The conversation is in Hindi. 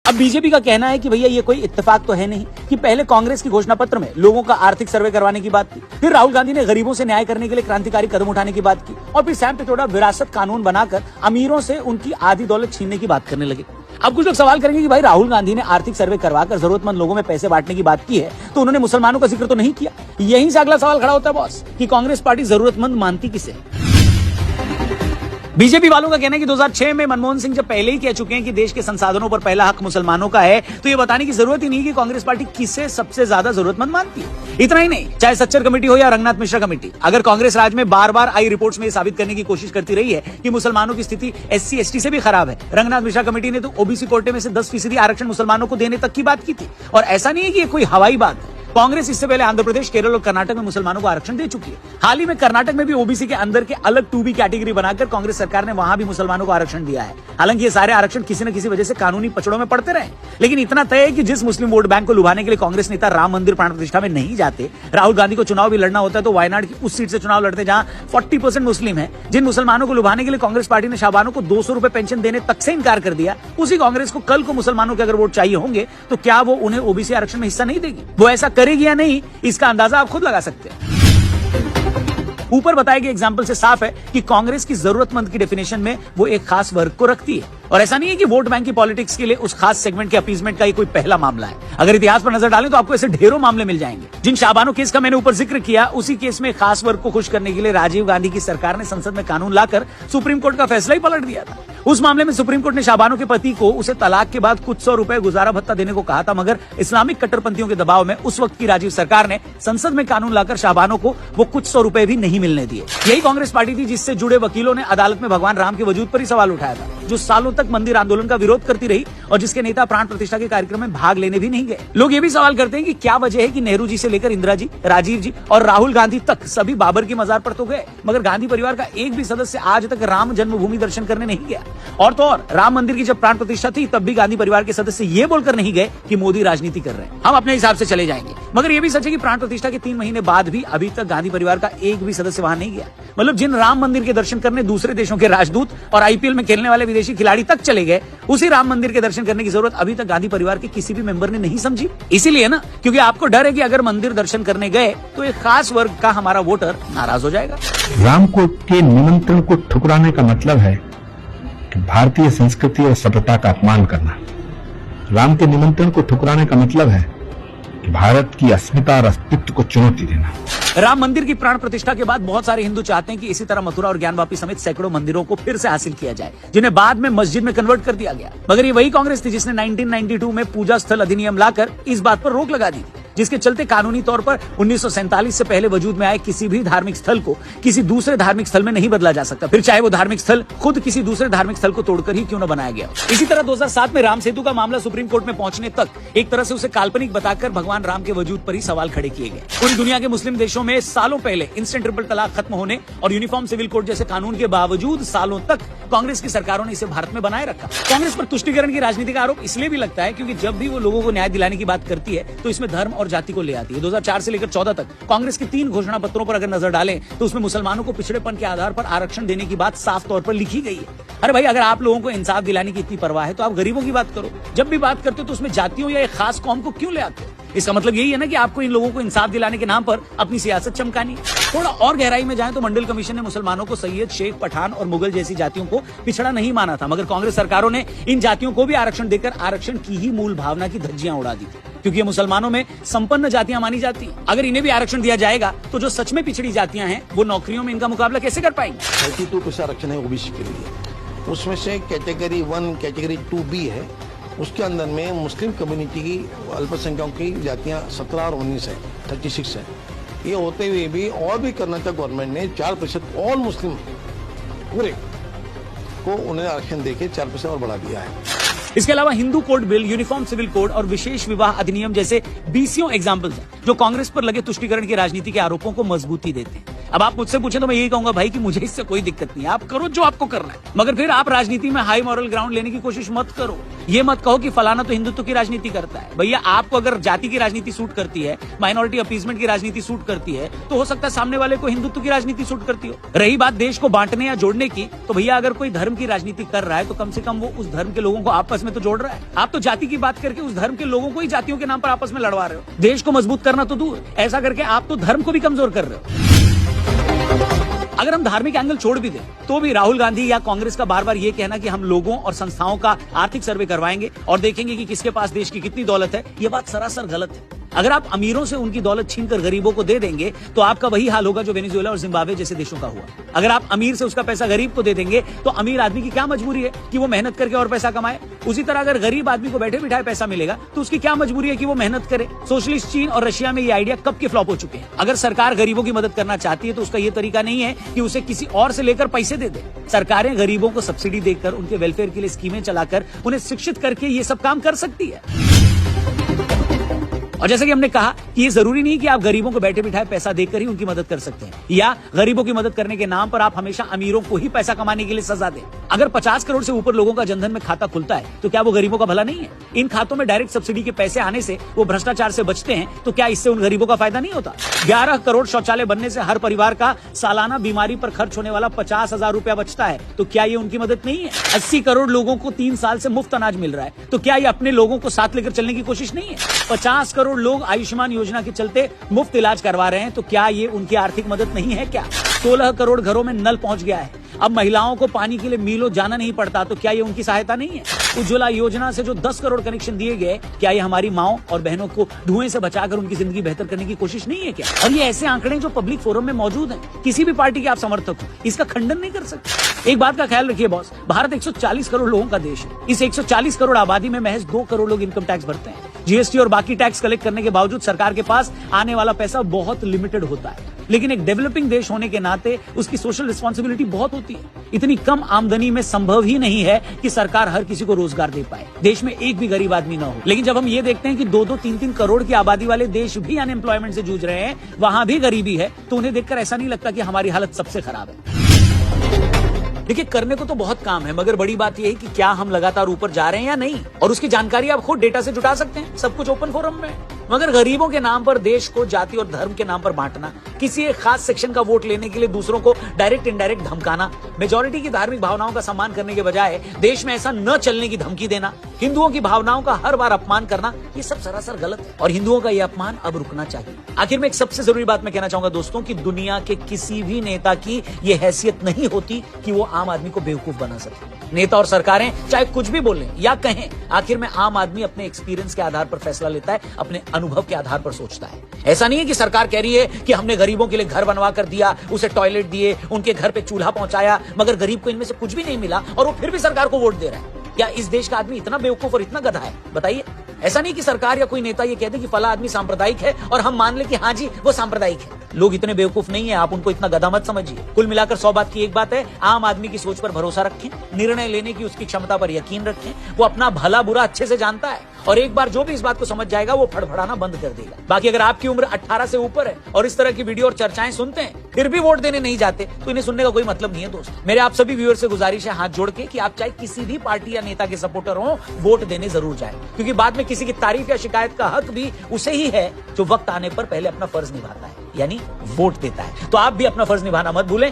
अब बीजेपी का कहना है कि भैया ये कोई इत्तेफाक तो है नहीं कि पहले कांग्रेस की घोषणा पत्र में लोगों का आर्थिक सर्वे करवाने की बात की, फिर राहुल गांधी ने गरीबों से न्याय करने के लिए क्रांतिकारी कदम उठाने की बात की और फिर सैम पित्रोड़ा विरासत कानून बनाकर अमीरों से उनकी आधी दौलत छीनने की बात करने लगे। अब कुछ लोग सवाल करेंगे कि भाई राहुल गांधी ने आर्थिक सर्वे करवाकर जरूरतमंद लोगों में पैसे बांटने की बात की है तो उन्होंने मुसलमानों का जिक्र तो नहीं किया। यहीं से अगला सवाल खड़ा होता है बॉस कि कांग्रेस पार्टी जरूरतमंद मानती किसे। बीजेपी वालों का कहना है कि 2006 में मनमोहन सिंह जब पहले ही कह चुके हैं कि देश के संसाधनों पर पहला हक मुसलमानों का है तो ये बताने की जरूरत ही नहीं कि कांग्रेस पार्टी किसे सबसे ज्यादा जरूरतमंद मानती है। इतना ही नहीं, चाहे सच्चर कमेटी हो या रंगनाथ मिश्रा कमेटी, अगर कांग्रेस राज में बार बार आई रिपोर्ट्स में साबित करने की कोशिश करती रही है कि मुसलमानों की स्थिति SC ST से भी खराब है, रंगनाथ मिश्रा कमेटी ने तो OBC कोटे में से 10% आरक्षण मुसलमानों को देने तक की बात की थी। और ऐसा नहीं है कि ये कोई हवाई बात है, कांग्रेस इससे पहले आंध्र प्रदेश, केरल और कर्नाटक में मुसलमानों को आरक्षण दे चुकी है। हाल ही में कर्नाटक में भी OBC के अंदर के अलग 2B कैटेगरी बनाकर कांग्रेस सरकार ने वहां भी मुसलमानों को आरक्षण दिया है। हालांकि ये सारे आरक्षण किसी न किसी वजह से कानूनी पचड़ों में पड़ते रहे, लेकिन इतना तय है कि जिस मुस्लिम वोट बैंक को लुभाने के लिए कांग्रेस नेता राम मंदिर प्राण प्रतिष्ठा में नहीं जाते, राहुल गांधी को चुनाव भी लड़ना होता है तो वायनाड की उस सीट से चुनाव लड़ते जहां 40% मुस्लिम है। जिन मुसलमानों को लुभाने के लिए कांग्रेस पार्टी ने शाबानों को 200 रुपए पेंशन देने तक से इनकार कर दिया, उसी कांग्रेस को कल को मुसलमानों के अगर वोट चाहिए होंगे तो क्या वो उन्हें OBC आरक्षण में हिस्सा नहीं देगी? वो ऐसा करेगी या नहीं, इसका अंदाजा आप खुद लगा सकते हैं। ऊपर बताए गए एग्जाम्पल से साफ है कि कांग्रेस की जरूरतमंद की डेफिनेशन में वो एक खास वर्ग को रखती है। और ऐसा नहीं है कि वोट बैंक की पॉलिटिक्स के लिए उस खास सेगमेंट के अपीजमेंट का ये कोई पहला मामला है। अगर इतिहास पर नजर डालें तो आपको ऐसे ढेरों मामले मिल जाएंगे। जिन शाबानो केस का मैंने ऊपर जिक्र किया, उसी केस में खास वर्ग को खुश करने के लिए राजीव गांधी की सरकार ने संसद में कानून लाकर सुप्रीम कोर्ट का फैसला ही पलट दिया था। उस मामले में सुप्रीम कोर्ट ने शाबानो के पति को उसे तलाक के बाद कुछ 100 रुपए गुजारा भत्ता देने को कहा था, मगर इस्लामिक कट्टरपंथियों के दबाव में उस वक्त की राजीव सरकार ने संसद में कानून लाकर शाबानो को वो कुछ 100 रुपए भी नहीं मिलने दिए। यही कांग्रेस पार्टी थी जिससे जुड़े वकीलों ने अदालत में भगवान राम के वजूद पर ही सवाल उठाया था, जो सालों तक मंदिर आंदोलन का विरोध करती रही और जिसके नेता प्राण प्रतिष्ठा के कार्यक्रम में भाग लेने भी नहीं गए। लोग ये भी सवाल करते हैं कि क्या वजह है कि नेहरू जी से लेकर इंदिरा जी, राजीव जी और राहुल गांधी तक सभी बाबर की मजार पर तो गए, मगर गांधी परिवार का एक भी सदस्य आज तक राम जन्मभूमि दर्शन करने नहीं गया। और तो और राम मंदिर की जब प्राण प्रतिष्ठा थी तब भी गांधी परिवार के सदस्य ये बोलकर नहीं गए कि मोदी राजनीति कर रहे हैं, हम अपने हिसाब से चले जाएंगे। मगर ये भी सच है कि प्राण प्रतिष्ठा के 3 महीने बाद भी अभी तक गांधी परिवार का एक भी सदस्य वहां नहीं गया। मतलब जिन राम मंदिर के दर्शन करने दूसरे देशों के राजदूत और IPL में खेलने वाले विदेशी खिलाड़ी तक चले गए, उसी राम मंदिर के दर्शन करने की जरूरत अभी तक गांधी परिवार के किसी भी मेंबर ने नहीं समझी। इसीलिए ना, क्योंकि आपको डर है कि अगर मंदिर दर्शन करने गए तो एक खास वर्ग का हमारा वोटर नाराज हो जाएगा। राम को के निमंत्रण को ठुकराने का मतलब है कि भारतीय संस्कृति और सभ्यता का अपमान करना। राम के निमंत्रण को ठुकराने का मतलब है कि भारत की अस्मिता और अस्तित्व को चुनौती देना। राम मंदिर की प्राण प्रतिष्ठा के बाद बहुत सारे हिंदू चाहते हैं कि इसी तरह मथुरा और ज्ञानवापी समेत सैकड़ों मंदिरों को फिर से हासिल किया जाए, जिन्हें बाद में मस्जिद में कन्वर्ट कर दिया गया। मगर ये वही कांग्रेस थी जिसने 1992 में पूजा स्थल अधिनियम लाकर इस बात पर रोक लगा दी, जिसके चलते कानूनी तौर पर 1947 से पहले वजूद में आए किसी भी धार्मिक स्थल को किसी दूसरे धार्मिक स्थल में नहीं बदला जा सकता, फिर चाहे वो धार्मिक स्थल खुद किसी दूसरे धार्मिक स्थल को तोड़कर ही क्यों न बनाया गया। इसी तरह 2007 में राम सेतु का मामला सुप्रीम कोर्ट में पहुंचने तक एक तरह से उसे काल्पनिक बताकर भगवान राम के वजूद पर ही सवाल खड़े किए गए। पूरी दुनिया के मुस्लिम देशों में सालों पहले इंस्टेंट ट्रिपल तलाक खत्म होने और यूनिफॉर्म सिविल कोड जैसे कानून के बावजूद सालों तक कांग्रेस की सरकारों ने इसे भारत में बनाए रखा। कांग्रेस पर तुष्टीकरण की राजनीति का आरोप इसलिए भी लगता है क्योंकि जब भी वो लोगों को न्याय दिलाने की बात करती है तो इसमें धर्म और जाति को ले आती है। 2004 से लेकर 14 तक कांग्रेस के 3 घोषणा पत्रों पर अगर नजर डालें तो उसमें मुसलमानों को पिछड़ेपन के आधार पर आरक्षण देने की बात साफ तौर पर लिखी गई है। अरे भाई, अगर आप लोगों को इंसाफ दिलाने की इतनी परवाह है तो आप गरीबों की बात करो। जब भी बात करते हो तो उसमें जातियों या एक खास कौम को क्यों ले आते हो? इसका मतलब यही है ना कि आपको इन लोगों को इंसाफ दिलाने के नाम पर अपनी सियासत चमकानी। थोड़ा और गहराई में जाएं तो मंडल कमीशन ने मुसलमानों को सैयद, शेख, पठान और मुगल जैसी जातियों को पिछड़ा नहीं माना था, मगर कांग्रेस सरकारों ने इन जातियों को भी आरक्षण देकर आरक्षण की ही मूल भावना की धज्जियां उड़ा दी थी, क्योंकि ये मुसलमानों में संपन्न जातियां मानी जाती हैं। अगर इन्हें भी आरक्षण दिया जाएगा तो जो सच में पिछड़ी जातियां हैं वो नौकरियों में इनका मुकाबला कैसे कर पाएंगे? 32% आरक्षण है OBC के लिए, उसमें से कैटेगरी 1 कैटेगरी 2B है, उसके अंदर में मुस्लिम कम्युनिटी की अल्पसंख्यकों की जातियां 17 और 19 है, 36 है। ये होते हुए भी और भी कर्नाटक गवर्नमेंट ने 4% ऑल मुस्लिम पूरे को उन्हें आरक्षण देके 4% और बढ़ा दिया है। इसके अलावा Hindu code bill, uniform civil code और विशेष विवाह अधिनियम जैसे 20 एग्जाम्पल्स हैं जो कांग्रेस पर लगे तुष्टीकरण की राजनीति के आरोपों को मजबूती देते हैं। अब आप मुझसे पूछें तो मैं यही कहूंगा भाई कि मुझे इससे कोई दिक्कत नहीं है, आप करो जो आपको करना है, मगर फिर आप राजनीति में हाई मॉरल ग्राउंड लेने की कोशिश मत करो। ये मत कहो कि फलाना तो हिंदुत्व की राजनीति करता है। भैया, आपको अगर जाति की राजनीति सूट करती है, माइनॉरिटी अपीजमेंट की राजनीति सूट करती है, तो हो सकता है सामने वाले को हिंदुत्व की राजनीति सूट करती हो। रही बात देश को बांटने या जोड़ने की, तो भैया अगर कोई धर्म की राजनीति कर रहा है तो कम से कम वो उस धर्म के लोगों को आपस में में तो जोड़ रहा है। आप तो जाति की बात करके उस धर्म के लोगों को ही जातियों के नाम पर आपस में लड़वा रहे हो। देश को मजबूत करना तो दूर, ऐसा करके आप तो धर्म को भी कमजोर कर रहे हो। अगर हम धार्मिक एंगल छोड़ भी दें तो भी राहुल गांधी या कांग्रेस का बार बार ये कहना कि हम लोगों और संस्थाओं का आर्थिक सर्वे करवाएंगे और देखेंगे कि किसके पास देश की कितनी दौलत है, ये बात सरासर गलत है। अगर आप अमीरों से उनकी दौलत छीनकर गरीबों को दे देंगे तो आपका वही हाल होगा जो वेनेजुएला और जिम्बाब्वे जैसे देशों का हुआ। अगर आप अमीर से उसका पैसा गरीब को दे देंगे तो अमीर आदमी की क्या मजबूरी है कि वो मेहनत करके और पैसा कमाए। उसी तरह अगर गरीब आदमी को बैठे बिठाए पैसा मिलेगा तो उसकी क्या मजबूरी है कि वो मेहनत करे। सोशलिस्ट चीन और रशिया में ये आइडिया कब के फ्लॉप हो चुके हैं। अगर सरकार गरीबों की मदद करना चाहती है तो उसका ये तरीका नहीं है कि उसे किसी और से लेकर पैसे दे दे। सरकारें गरीबों को सब्सिडी देकर उनके वेलफेयर के लिए स्कीमें चलाकर उन्हें शिक्षित करके ये सब काम कर सकती है। और जैसे कि हमने कहा कि ये जरूरी नहीं कि आप गरीबों को बैठे बिठाए पैसा देकर ही उनकी मदद कर सकते हैं, या गरीबों की मदद करने के नाम पर आप हमेशा अमीरों को ही पैसा कमाने के लिए सजा दें। अगर 50 करोड़ से ऊपर लोगों का जनधन में खाता खुलता है तो क्या वो गरीबों का भला नहीं है? इन खातों में डायरेक्ट सब्सिडी के पैसे आने से वो भ्रष्टाचार से बचते हैं, तो क्या इससे उन गरीबों का फायदा नहीं होता? 11 करोड़ शौचालय बनने से हर परिवार का सालाना बीमारी पर खर्च होने वाला 50,000 रुपया बचता है, तो क्या ये उनकी मदद नहीं है? 80 करोड़ लोगों को 3 साल से मुफ्त अनाज मिल रहा है, तो क्या ये अपने लोगों को साथ लेकर चलने की कोशिश नहीं है? 50 करोड़ लोग आयुष्मान योजना के चलते मुफ्त इलाज करवा रहे हैं, तो क्या ये उनकी आर्थिक मदद नहीं है क्या? 16 करोड़ घरों में नल पहुंच गया है, अब महिलाओं को पानी के लिए मीलों जाना नहीं पड़ता, तो क्या ये उनकी सहायता नहीं है? उज्ज्वला योजना से जो 10 करोड़ कनेक्शन दिए गए, क्या ये हमारी माओ और बहनों को धुएं से बचाकर उनकी जिंदगी बेहतर करने की कोशिश नहीं है क्या? और ये ऐसे आंकड़े जो पब्लिक फोरम में मौजूद हैं, किसी भी पार्टी के आप समर्थक हो इसका खंडन नहीं कर सकते। एक बात का ख्याल रखिए बॉस, भारत 140 करोड़ लोगों का देश है। इस 140 करोड़ आबादी में महज 2 करोड़ लोग इनकम टैक्स भरते हैं। जीएसटी और बाकी टैक्स कलेक्ट करने के बावजूद सरकार के पास आने वाला पैसा बहुत लिमिटेड होता है। लेकिन एक डेवलपिंग देश होने के नाते उसकी सोशल रिस्पॉन्सिबिलिटी बहुत होती है। इतनी कम आमदनी में संभव ही नहीं है कि सरकार हर किसी को रोजगार दे पाए, देश में एक भी गरीब आदमी ना हो। लेकिन जब हम ये देखते हैं कि 2-2, 3-3 करोड़ की आबादी वाले देश भी अनएम्प्लॉयमेंट से जूझ रहे हैं, वहां भी गरीबी है, तो उन्हें देखकर ऐसा नहीं लगता कि हमारी हालत सबसे खराब है। देखिए, करने को तो बहुत काम है, मगर बड़ी बात यह है कि क्या हम लगातार ऊपर जा रहे हैं या नहीं, और उसकी जानकारी आप खुद डेटा से जुटा सकते हैं। सब कुछ ओपन फोरम में। मगर गरीबों के नाम पर देश को जाति और धर्म के नाम पर बांटना, किसी एक खास सेक्शन का वोट लेने के लिए दूसरों को डायरेक्ट इनडायरेक्ट धमकाना, मेजॉरिटी की धार्मिक भावनाओं का सम्मान करने के बजाय देश में ऐसा न चलने की धमकी देना, हिंदुओं की भावनाओं का हर बार अपमान करना, ये सब सरासर गलत है और हिंदुओं का ये अपमान अब रुकना चाहिए। आखिर में एक सबसे जरूरी बात मैं कहना चाहूंगा दोस्तों कि दुनिया के किसी भी नेता की ये हैसियत नहीं होती कि वो आम आदमी को बेवकूफ बना सके। नेता और सरकारें चाहे कुछ भी बोलें या कहें, आखिर में आम आदमी अपने एक्सपीरियंस के आधार पर फैसला लेता है, अपने अनुभव के आधार पर सोचता है। ऐसा नहीं है कि सरकार कह रही है कि हमने गरीबों के लिए घर बनवा कर दिया, उसे टॉयलेट दिए, उनके घर पे चूल्हा पहुंचाया, मगर गरीब को इनमें से कुछ भी नहीं मिला और वो फिर भी सरकार को वोट दे रहा है। क्या इस देश का आदमी इतना बेवकूफ और इतना गधा है? बताइए। ऐसा नहीं कि सरकार या कोई नेता ये कहते कि फला आदमी सांप्रदायिक है और हम मान ले कि हाँ जी वो सांप्रदायिक है। लोग इतने बेवकूफ नहीं है, आप उनको इतना गधा मत समझिए। कुल मिलाकर 100 बात की एक बात है, आम आदमी की सोच पर भरोसा रखें, निर्णय लेने की उसकी क्षमता पर यकीन रखें। वो अपना भला बुरा अच्छे से जानता है और एक बार जो भी इस बात को समझ जाएगा वो फड़फड़ाना बंद कर देगा। बाकी अगर आपकी उम्र 18 से ऊपर है और इस तरह की वीडियो और चर्चाएं सुनते हैं फिर भी वोट देने नहीं जाते, तो इन्हें सुनने का कोई मतलब नहीं है दोस्त। मेरे आप सभी व्यूअर से गुजारिश है हाथ जोड़ के कि आप चाहे किसी भी पार्टी या नेता के सपोर्टर हो, वोट देने जरूर जाए, क्योंकि बाद में किसी की तारीफ या शिकायत का हक भी उसे ही है जो वक्त आने पर पहले अपना फर्ज निभाता है, यानी वोट देता है। तो आप भी अपना फर्ज निभाना मत भूलें।